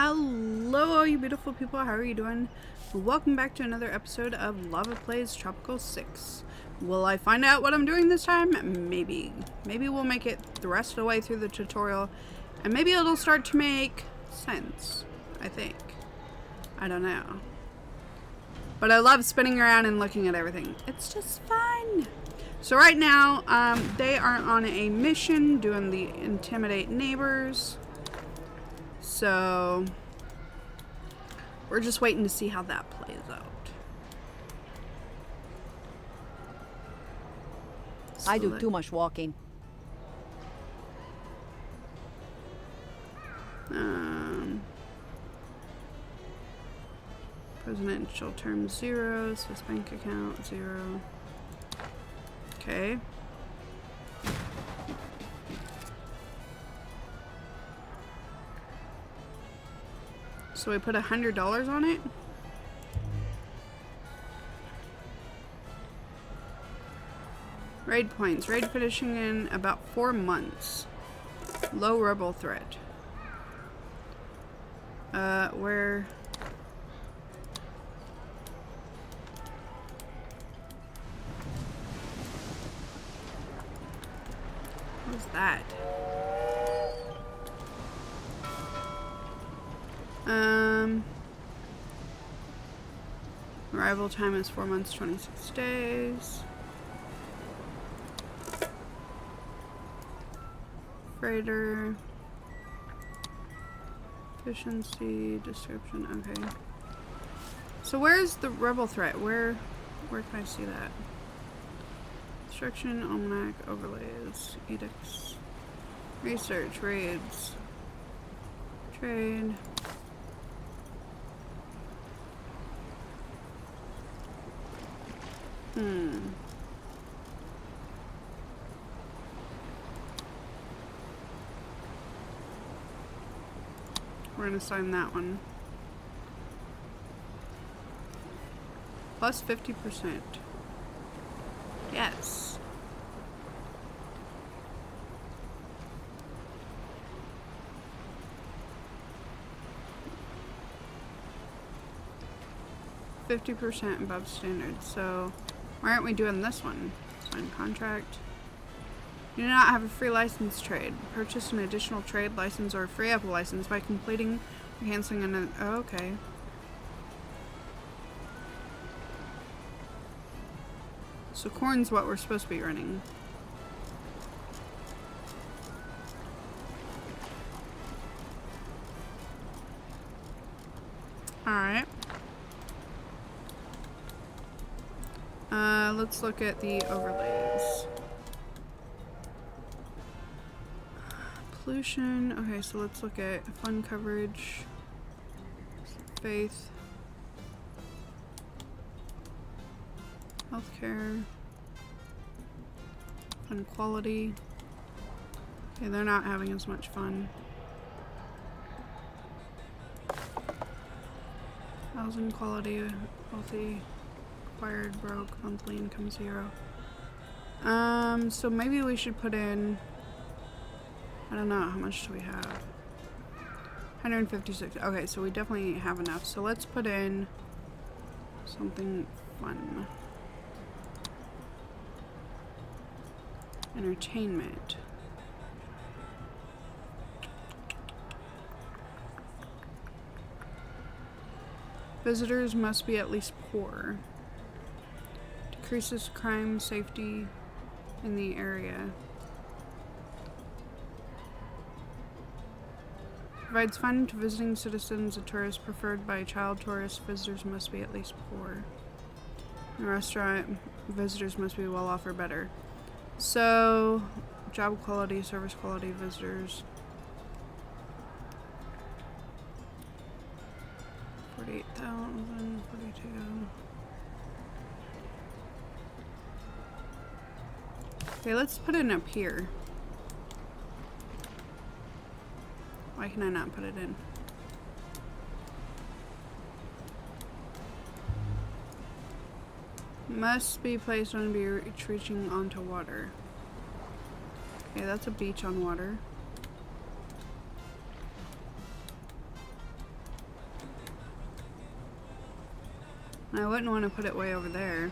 Hello all you beautiful people, how are you doing? Welcome back to another episode of Lava Plays Tropico 6. Will I find out what I'm doing this time? Maybe. Maybe we'll make it the rest of the way through the tutorial, and maybe it'll start to make sense, I think. I don't know. But I love spinning around and looking at everything. It's just fun. So right now, they are on a mission doing the intimidate neighbors. So we're just waiting to see how that plays out. I do too much walking. Presidential term 0, Swiss bank account 0. Okay. So we put $100 on it. Raid points. Raid finishing in about 4 months. Low rebel threat. Where? What's that? Arrival time is 4 months, 26 days. Freighter. Efficiency, description, okay. So where's the rebel threat? Where can I see that? Instruction, almanac, overlays, edicts. Research, raids. Trade. We're gonna sign that one. Plus 50%. Yes. %50 above standard, so why aren't we doing this one? Sign contract. You do not have a free license trade. Purchase an additional trade license or free up a license by completing or canceling another. Oh, okay. So corn's what we're supposed to be running. Alright. Let's look at the overlays. Pollution. Okay, so let's look at fund coverage. Faith. Healthcare. Fun quality. Okay, they're not having as much fun. Housing quality, healthy, acquired, broke, monthly income 0. So maybe we should put in, I don't know, how much do we have? 156. Okay, so we definitely have enough. So let's put in something fun. Entertainment. Visitors must be at least poor. Decreases crime safety in the area. Provides fun to visiting citizens and tourists preferred by child tourists. Visitors must be at least poor. In a restaurant, visitors must be well off or better. So, job quality, service quality, visitors. 48,000, 42. Okay, let's put it up here. Why can I not put it in? Must be placed on a beach reaching onto water. Okay, that's a beach on water. I wouldn't want to put it way over there.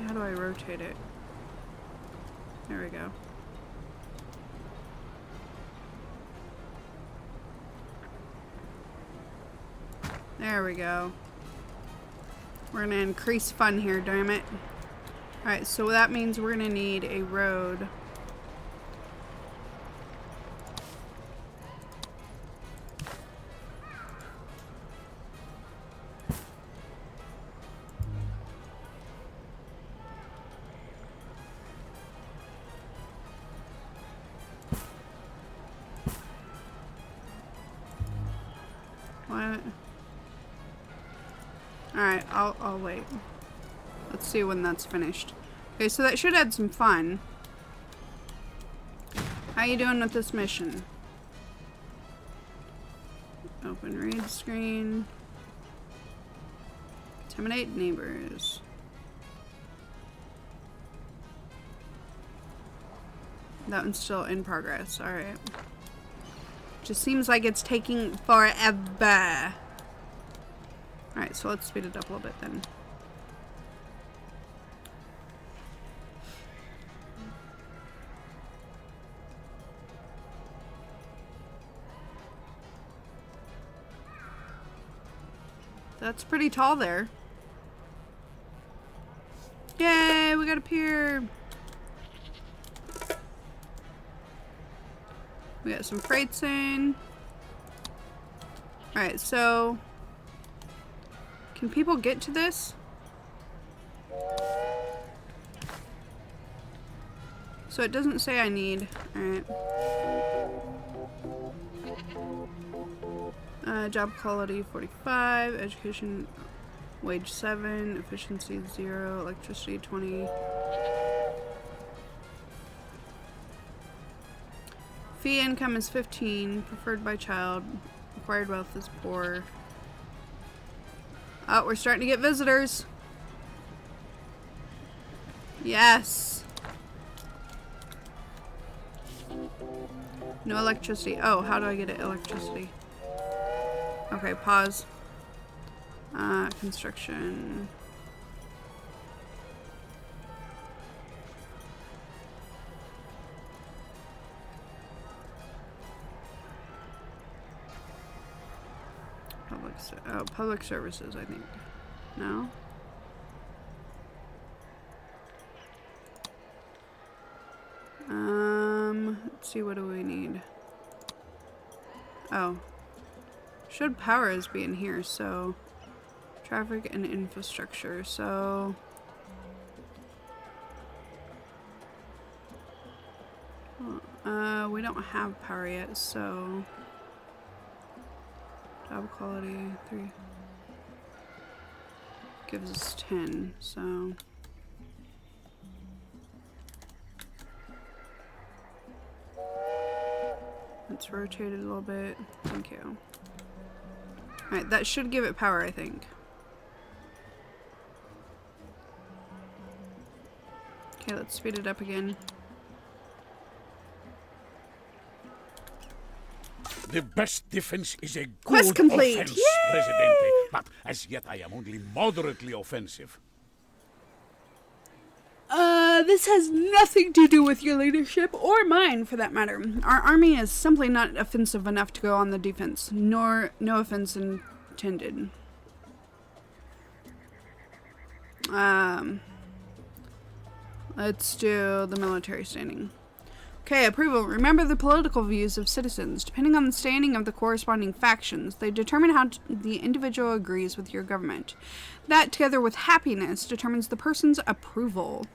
How do I rotate it? There we go. There we go. We're gonna increase fun here, damn it. Alright, so that means we're gonna need a road. What? Alright, I'll wait. Let's see when that's finished. Okay, so that should add some fun. How you doing with this mission? Open raid screen. Intimidate neighbors. That one's still in progress. Alright. Just seems like it's taking forever. Alright, so let's speed it up a little bit then. That's pretty tall there. Yay, we got a pier. We got some freights in. Alright, so can people get to this? So it doesn't say I need. Alright. Job quality 45, education wage 7, efficiency 0, electricity 20. Fee income is 15, preferred by child, acquired wealth is poor. Oh, we're starting to get visitors. Yes. No electricity. Oh, how do I get it? Electricity. Okay, pause. Construction. Public services, I think. No? Let's see, what do we need? Oh. Should power is be in here, so traffic and infrastructure, so we don't have power yet, so job quality 3 gives us 10, so let's rotate it a little bit. Thank you. Alright, that should give it power, I think. Okay, let's speed it up again. The best defense is a Quest good complete! offense, Yay! Presidente. But as yet I am only moderately offensive. This has nothing to do with your leadership, or mine for that matter. Our army is simply not offensive enough to go on the defense, nor no offense intended. Let's do the military standing. Okay, approval. Remember the political views of citizens. Depending on the standing of the corresponding factions, they determine how the individual agrees with your government. That, together with happiness, determines the person's approval.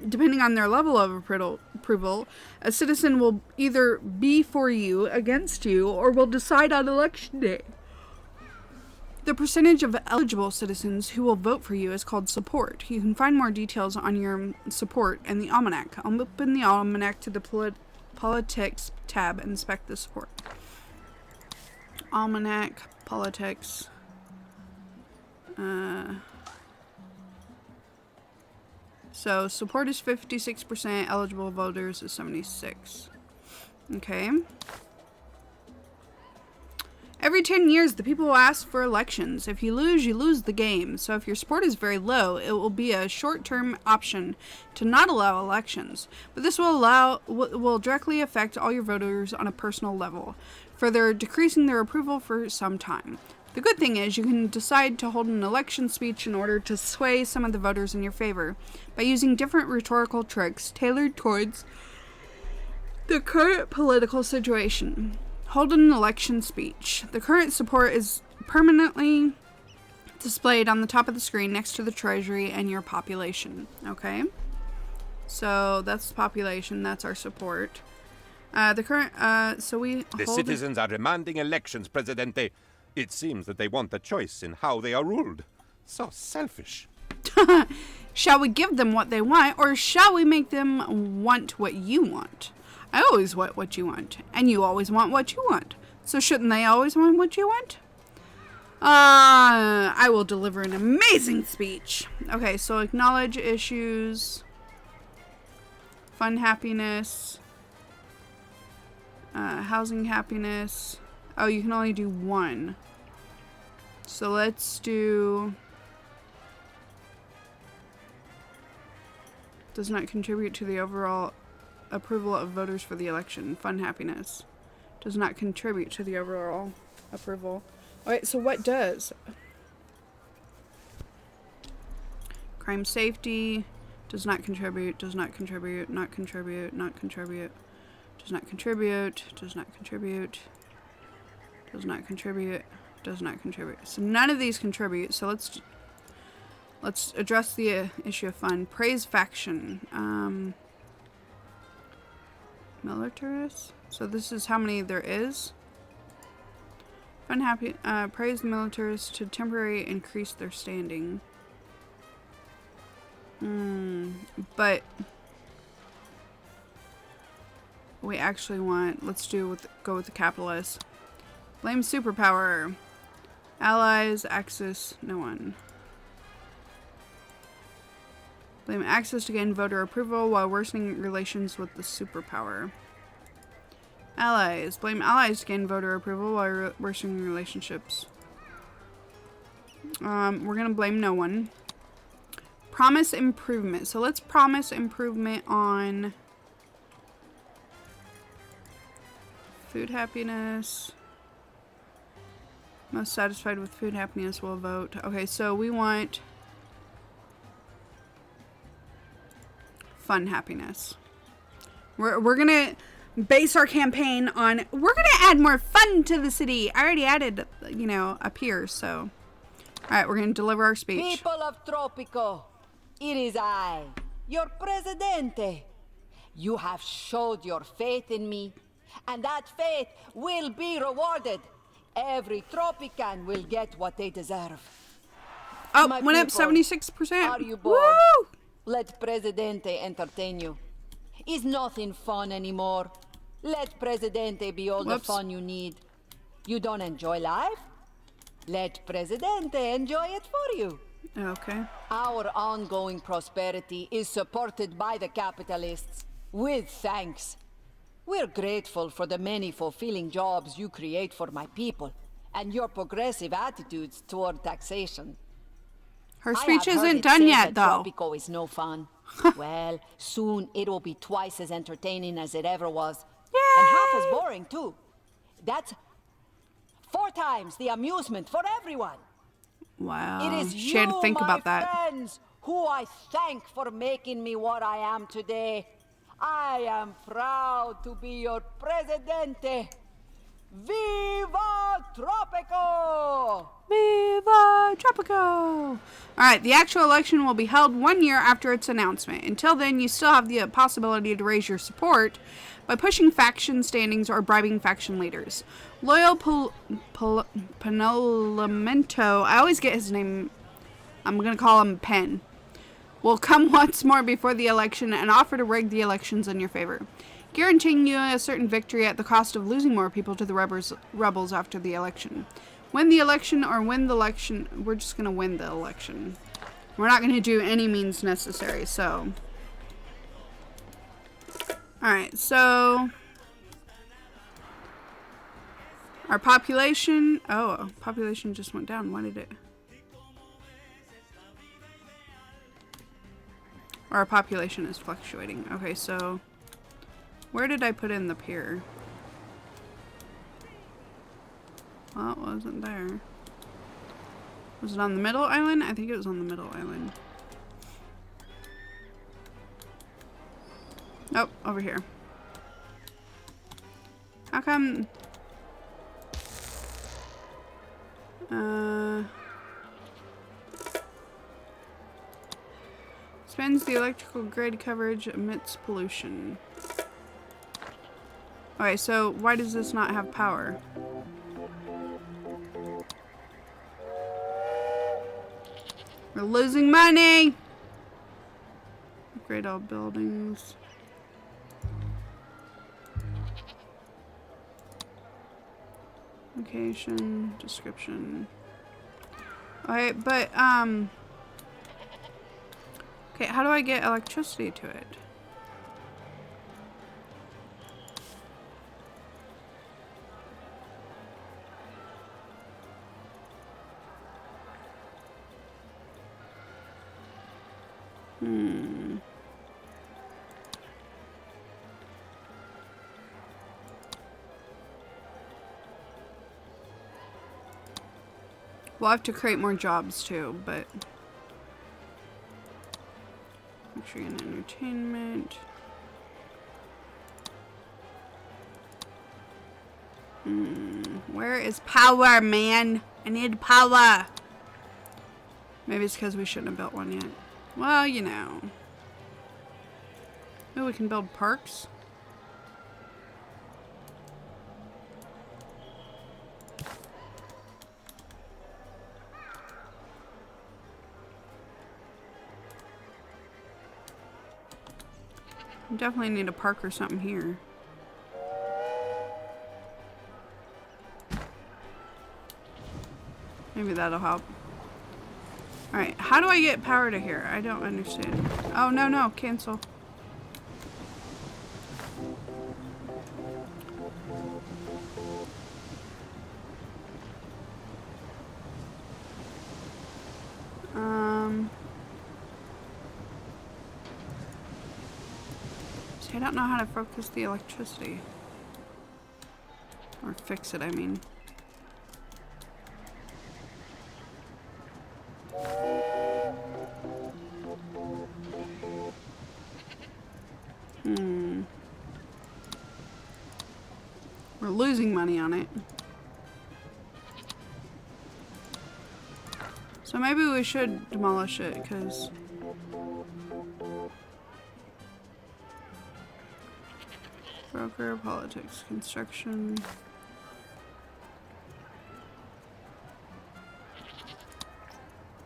Depending on their level of approval, a citizen will either be for you, against you, or will decide on election day. The percentage of eligible citizens who will vote for you is called support. You can find more details on your support in the almanac. I'll open the almanac to the politics tab and inspect the support. Almanac, politics. So support is 56%, eligible voters is 76. Okay. Every 10 years, the people will ask for elections. If you lose the game. So if your support is very low, it will be a short-term option to not allow elections. But this will directly affect all your voters on a personal level, further decreasing their approval for some time. The good thing is you can decide to hold an election speech in order to sway some of the voters in your favor by using different rhetorical tricks tailored towards the current political situation. Hold an election speech. The current support is permanently displayed on the top of the screen next to the treasury and your population. Okay? So that's the population. That's our support. The citizens are demanding elections, Presidente. It seems that they want a choice in how they are ruled. So selfish. Shall we give them what they want, or shall we make them want what you want? I always want what you want, and you always want what you want. So shouldn't they always want what you want? I will deliver an amazing speech. Okay, so acknowledge issues. Fun happiness. Housing happiness. Oh, you can only do one. So let's do... Does not contribute to the overall approval of voters for the election. Fun happiness. Does not contribute to the overall approval. Alright, so what does? Crime safety. Does not contribute. Does not contribute. Not contribute. Not contribute. Does not contribute. Does not contribute. Does not contribute. Does not contribute. So none of these contribute. So let's address the issue of fun. Praise faction. Militarists. So this is how many there is. Fun happy. Praise the militarists to temporarily increase their standing. But we actually want. Let's go with the capitalists. Blame superpower. Allies, Axis, no one. Blame Axis to gain voter approval while worsening relations with the superpower. Allies. Blame allies to gain voter approval while worsening relationships. We're gonna blame no one. Promise improvement. So let's promise improvement on food happiness. Most satisfied with food happiness will vote. Okay, so we want fun happiness. We're gonna base our campaign on, we're gonna add more fun to the city. I already added, up here, so. Alright, we're gonna deliver our speech. People of Tropico, it is I, your Presidente. You have showed your faith in me, and that faith will be rewarded. Every Tropican will get what they deserve. Oh, My went up people, 76%. Are you bored? Woo! Let Presidente entertain you. Is nothing fun anymore. Let Presidente be all the fun you need. You don't enjoy life? Let Presidente enjoy it for you. Okay. Our ongoing prosperity is supported by the capitalists, with thanks. We're grateful for the many fulfilling jobs you create for my people, and your progressive attitudes toward taxation. Her speech isn't done yet, though. Tropico is no fun. Well, soon it'll be twice as entertaining as it ever was. Yay! And half as boring, too. That's 4 times the amusement for everyone. Wow. It is She had to think about that. friends, who I thank for making me what I am today. I am proud to be your Presidente. Viva Tropico! Viva Tropico! Alright, the actual election will be held 1 year after its announcement. Until then, you still have the possibility to raise your support by pushing faction standings or bribing faction leaders. Loyal Panolamento, I always get his name, I'm gonna call him Pen, will come once more before the election and offer to rig the elections in your favor, guaranteeing you a certain victory at the cost of losing more people to the rebels after the election. Win the election or win the election. We're just going to win the election. We're not going to do any means necessary, so. Alright, so. Our population. Oh, population just went down. Why did it? Our population is fluctuating. Okay, so. Where did I put in the pier? Well, it wasn't there. Was it on the middle island? I think it was on the middle island. Nope, over here. How come... Spends the electrical grid coverage, emits pollution. Okay, so why does this not have power? We're losing money! Upgrade all buildings. Location, description. Alright, but, okay, how do I get electricity to it? We'll have to create more jobs too, but luxury and entertainment. Where is power, man? I need power. Maybe it's because we shouldn't have built one yet. Well, you know. Oh, we can build parks. We definitely need a park or something here. Maybe that'll help. Alright, how do I get power to here? I don't understand. Oh, no, no, cancel. See, I don't know how to focus the electricity. Or fix it, I mean. We're losing money on it. So maybe we should demolish it, because... Broker, politics, construction...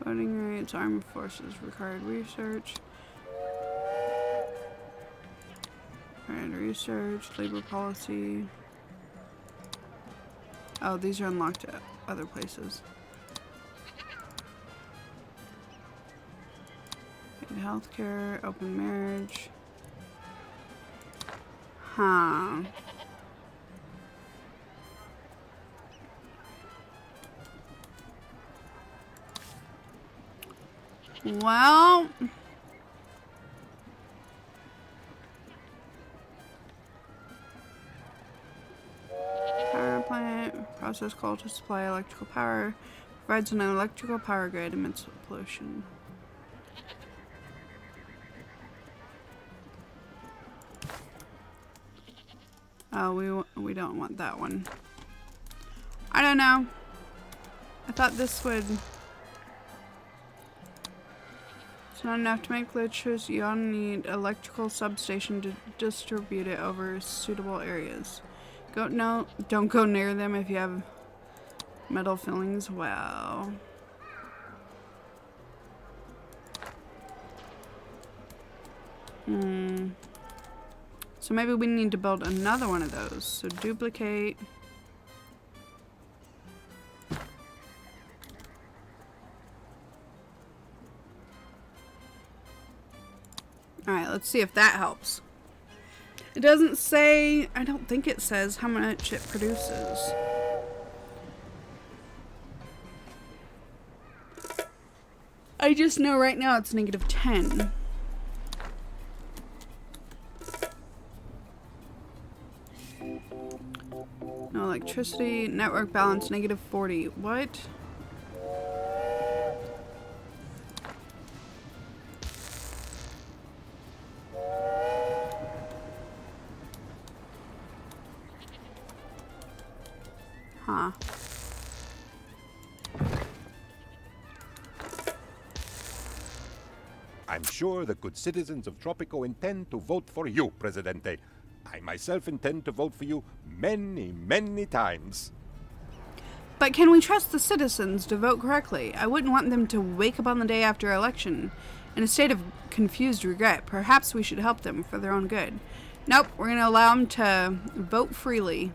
Voting rates, armed forces, required research... Required research, labor policy... Oh, these are unlocked at other places. Healthcare, open marriage. Huh. Well... Power plant, process coal to supply electrical power, provides an electrical power grid, emits pollution. Oh, we don't want that one. I don't know. I thought this would... It's not enough to make electricity. You'll need electrical substation to distribute it over suitable areas. Don't go near them if you have metal fillings. Wow. So maybe we need to build another one of those. So duplicate. Alright, let's see if that helps. It doesn't say, I don't think it says how much it produces. I just know right now it's -10. No electricity, network balance -40. What? Huh. I'm sure the good citizens of Tropico intend to vote for you, Presidente. I myself intend to vote for you many, many times. But can we trust the citizens to vote correctly? I wouldn't want them to wake up on the day after election in a state of confused regret. Perhaps we should help them for their own good. Nope, we're going to allow them to vote freely.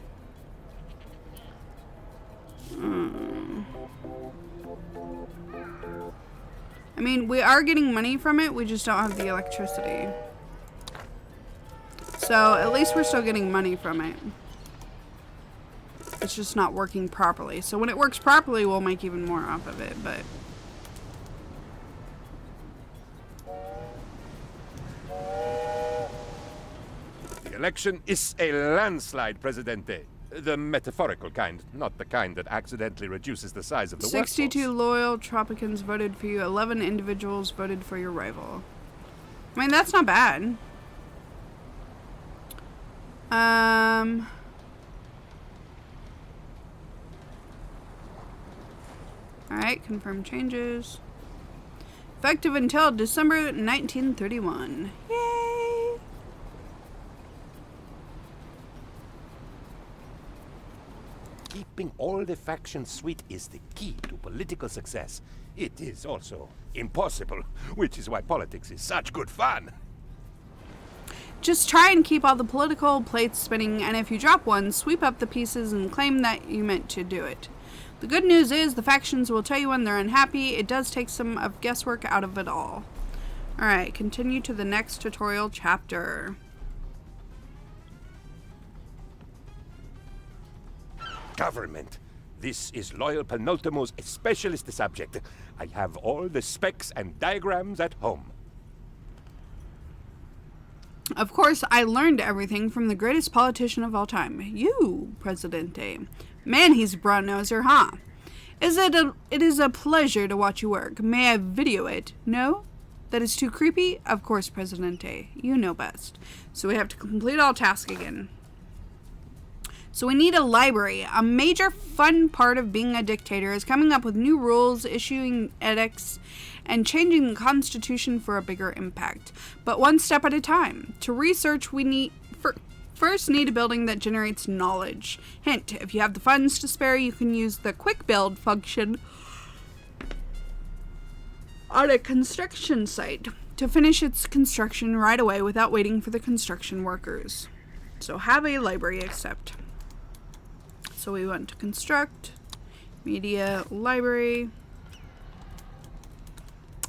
I mean, we are getting money from it, we just don't have the electricity. So, at least we're still getting money from it. It's just not working properly. So when it works properly, we'll make even more off of it, but... The election is a landslide, Presidente. The metaphorical kind, not the kind that accidentally reduces the size of the 62 workforce. loyal Tropicans voted for you. 11 individuals voted for your rival. I mean, that's not bad. Alright, confirm changes. Effective until December 1931. Yay! Keeping all the factions sweet is the key to political success. It is also impossible, which is why politics is such good fun. Just try and keep all the political plates spinning, and if you drop one, sweep up the pieces and claim that you meant to do it. The good news is the factions will tell you when they're unhappy. It does take some of guesswork out of it all. Alright, continue to the next tutorial chapter. Government. This is Loyal Penultimo's specialist subject. I have all the specs and diagrams at home. Of course, I learned everything from the greatest politician of all time. You, Presidente. Man, he's a brown-noser, huh? It is a pleasure to watch you work. May I video it? No? That is too creepy? Of course, Presidente. You know best. So we have to complete all tasks again. So we need a library. A major fun part of being a dictator is coming up with new rules, issuing edicts, and changing the constitution for a bigger impact. But one step at a time. To research, we first need a building that generates knowledge. Hint, if you have the funds to spare, you can use the quick build function on a construction site to finish its construction right away without waiting for the construction workers. So have a library accept. So we want to construct, media, library.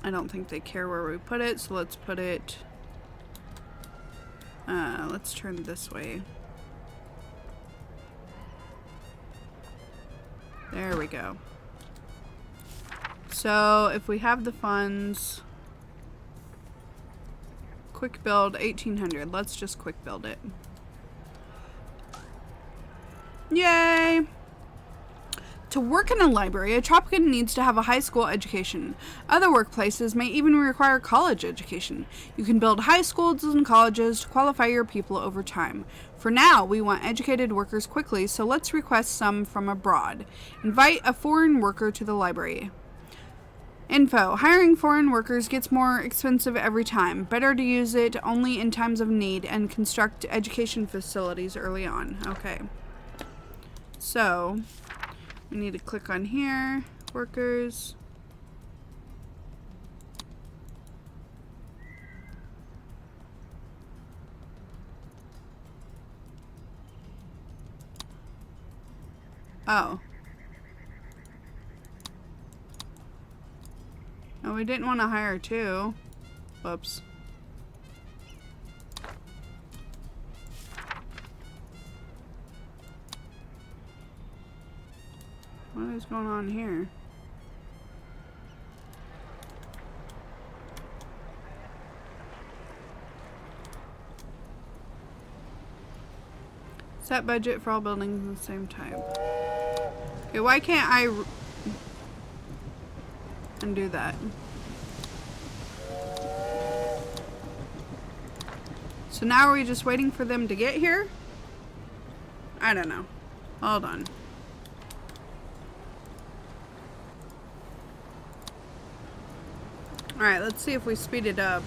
I don't think they care where we put it, so let's put it, let's turn this way. There we go. So if we have the funds, quick build 1800, let's just quick build it. Yay! To work in a library, a Tropican needs to have a high school education. Other workplaces may even require college education. You can build high schools and colleges to qualify your people over time. For now, we want educated workers quickly, so let's request some from abroad. Invite a foreign worker to the library. Info. Hiring foreign workers gets more expensive every time. Better to use it only in times of need and construct education facilities early on. Okay. So, we need to click on here, workers. Oh. Oh, we didn't want to hire two. Whoops. What is going on here? Set budget for all buildings of the same type. Okay, why can't I undo that? So now are we just waiting for them to get here? I don't know. Hold on. Alright, let's see if we speed it up.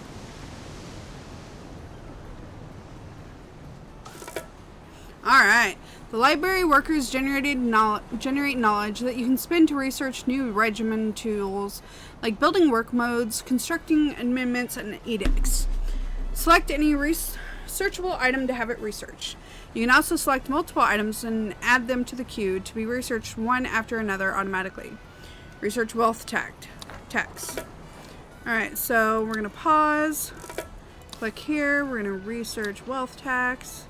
Alright. The library workers generate knowledge that you can spend to research new regimen tools like building work modes, constructing amendments, and edicts. Select any researchable item to have it researched. You can also select multiple items and add them to the queue to be researched one after another automatically. Research wealth tax. Alright, so we're going to pause. Click here. We're going to research wealth tax.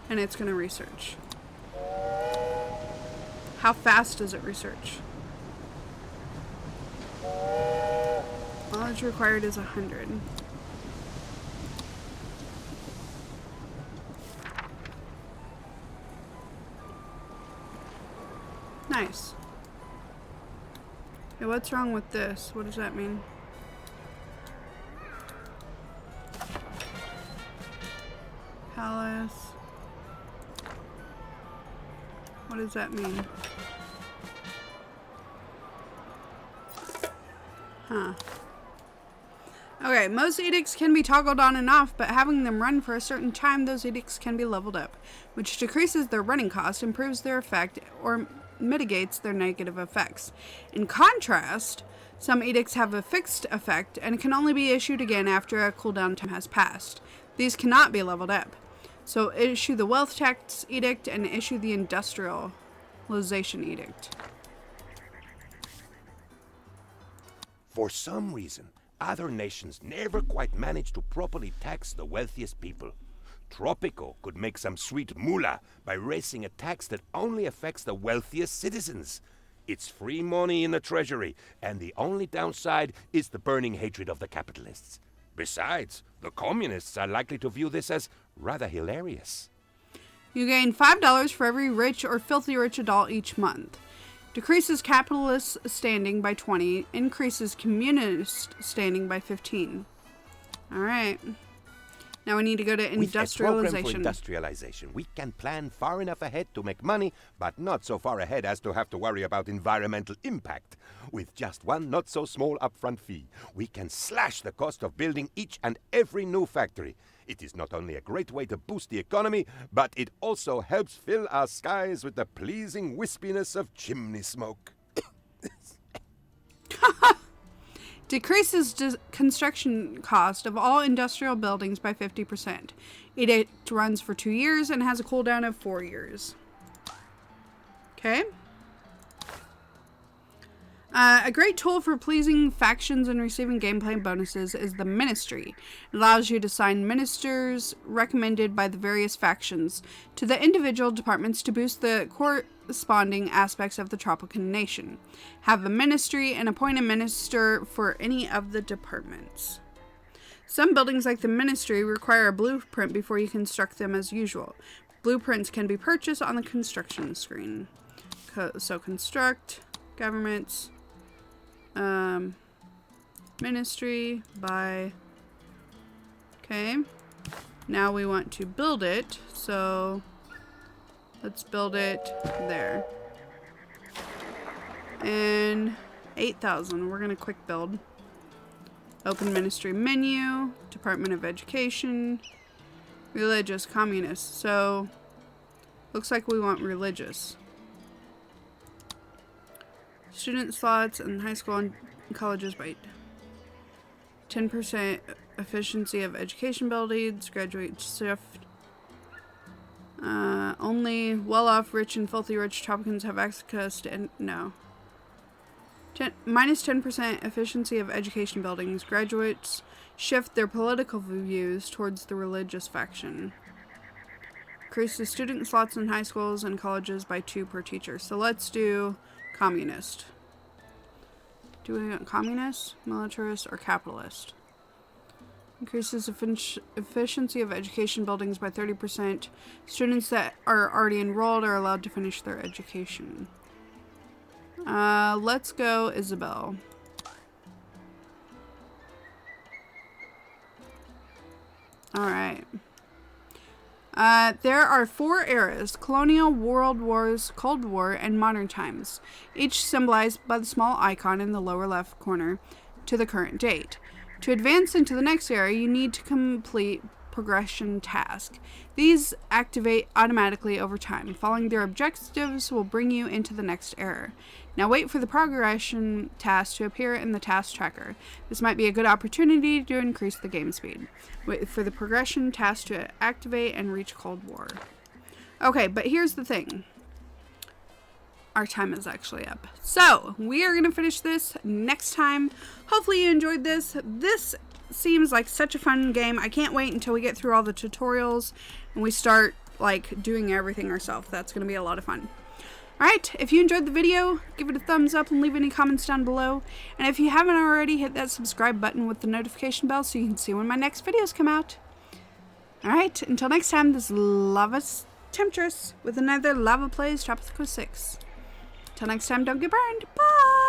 And it's going to research. How fast does it research? Knowledge required is 100. Nice. Okay, what's wrong with this? What does that mean? Palace. What does that mean? Huh. Okay, most edicts can be toggled on and off, but having them run for a certain time, those edicts can be leveled up, which decreases their running cost, improves their effect, or mitigates their negative effects. In contrast, some edicts have a fixed effect and can only be issued again after a cooldown time has passed. These cannot be leveled up. So issue the wealth tax edict and issue the industrialization edict. For some reason, other nations never quite manage to properly tax the wealthiest people. Tropico could make some sweet moolah by raising a tax that only affects the wealthiest citizens. It's free money in the treasury, and the only downside is the burning hatred of the capitalists. Besides, the communists are likely to view this as rather hilarious. You gain $5 for every rich or filthy rich adult each month. Decreases capitalist standing by 20, increases communist standing by 15. Alright. Now we need to go to industrialization. With a program for industrialization, we can plan far enough ahead to make money, but not so far ahead as to have to worry about environmental impact. With just one not so small upfront fee, we can slash the cost of building each and every new factory. It is not only a great way to boost the economy, but it also helps fill our skies with the pleasing wispiness of chimney smoke. Decreases construction cost of all industrial buildings by 50%. It runs for 2 years and has a cooldown of 4 years. Okay. A great tool for pleasing factions and receiving gameplay bonuses is the Ministry. It allows you to assign ministers recommended by the various factions to the individual departments to boost the corresponding aspects of the Tropican nation. Have a ministry and appoint a minister for any of the departments. Some buildings like the Ministry require a blueprint before you construct them as usual. Blueprints can be purchased on the construction screen. So construct, governments, ministry, buy. Okay. Now we want to build it, so let's build it there. And 8,000. We're gonna quick build. Open ministry menu, Department of Education, religious, communist. So looks like we want religious. Student slots in high school and colleges by 10% efficiency of education buildings, graduate shift. Only well-off, rich, and filthy rich Tropicans have access to, no. Minus 10% efficiency of education buildings. Graduates shift their political views towards the religious faction. Increases student slots in high schools and colleges by 2 per teacher. So let's do Communist. Do we want communist, militarist, or capitalist? Increases efficiency of education buildings by 30%. Students that are already enrolled are allowed to finish their education. Let's go Isabel. Alright. There are 4 eras: colonial, world wars, Cold War, and modern times, each symbolized by the small icon in the lower left corner to the current date. To advance into the next era, you need to complete progression tasks. These activate automatically over time. Following their objectives will bring you into the next era. Now wait for the progression task to appear in the task tracker. This might be a good opportunity to increase the game speed. Wait for the progression task to activate and reach Cold War. Okay, but here's the thing. Our time is actually up. So, we are going to finish this next time. Hopefully you enjoyed this. This seems like such a fun game. I can't wait until we get through all the tutorials and we start like doing everything ourselves. That's going to be a lot of fun. Alright, if you enjoyed the video, give it a thumbs up and leave any comments down below. And if you haven't already, hit that subscribe button with the notification bell so you can see when my next videos come out. Alright, until next time, this is Lava Temptress with another Lava Plays Tropico 6. Till next time, don't get burned. Bye!